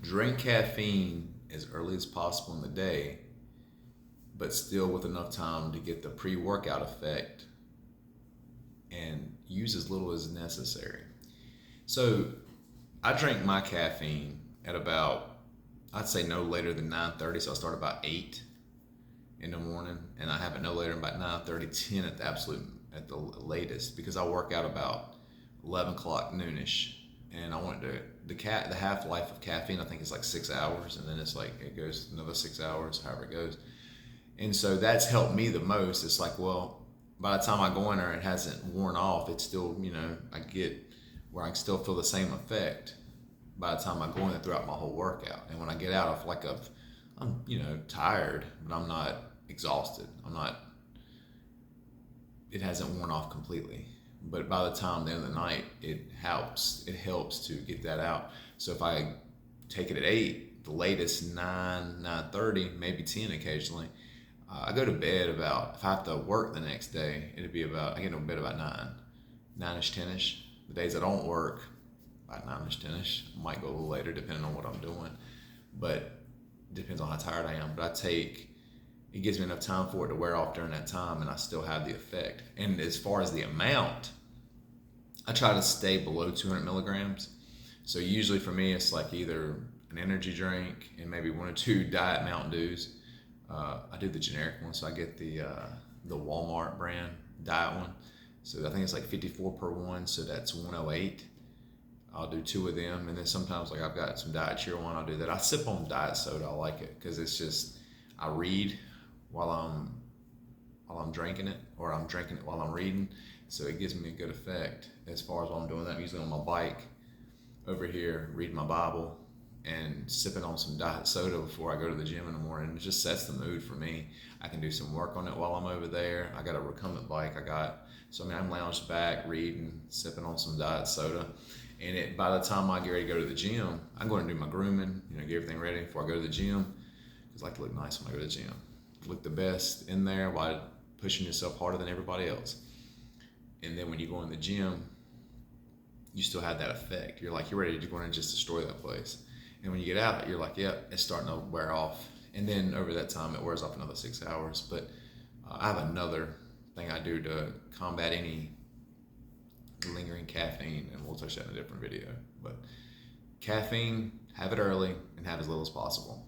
drink caffeine as early as possible in the day, but still with enough time to get the pre-workout effect and use as little as necessary. So I drink my caffeine at about, I'd say no later than 9:30. So I start about 8 in the morning, and I have it no later than about 9:30, 10 at at the latest, because I work out about 11 o'clock noonish, and I want the half life of caffeine I think is like 6 hours, and then it's like it goes another 6 hours, however it goes. And so that's helped me the most. It's like, well, by the time I go in there, it hasn't worn off. It's still, I get where I can still feel the same effect by the time I go in there throughout my whole workout. And when I get out, I feel like I'm tired, but I'm not exhausted. It hasn't worn off completely. But by the time the end of the night, it helps to get that out. So if I take it at 8, the latest 9:30, maybe 10 occasionally, I go to bed about, if I have to work the next day, I get to bed about 9ish, 10ish. The days I don't work, about 9ish, 10ish. I might go a little later depending on what I'm doing, but it depends on how tired I am. But it gives me enough time for it to wear off during that time, and I still have the effect. And as far as the amount, I try to stay below 200 milligrams. So usually for me, it's like either an energy drink and maybe 1 or 2 diet Mountain Dews. I do the generic one, so I get the Walmart brand diet one. So I think it's like 54 per one, so that's 108. I'll do 2 of them, and then sometimes like I've got some diet cheer one, I'll do that. I sip on diet soda. I like it because it's just, I read while I'm drinking it, or I'm drinking it while I'm reading, so it gives me a good effect. As far as while I'm doing that, I'm usually on my bike over here reading my Bible and sipping on some diet soda before I go to the gym in the morning. It just sets the mood for me. I can do some work on it while I'm over there. I got a recumbent bike I'm lounged back reading, sipping on some diet soda. And by the time I get ready to go to the gym, I'm going to do my grooming, get everything ready before I go to the gym, because I like to look nice when I go to the gym. Look the best in there while pushing yourself harder than everybody else. And then when you go in the gym, you still have that effect. You're ready to go in and just destroy that place. And when you get out, you're like, yep, it's starting to wear off. And then over that time, it wears off another 6 hours. But I have another thing I do to combat any lingering caffeine, and we'll touch that in a different video. But caffeine, have it early and have as little as possible.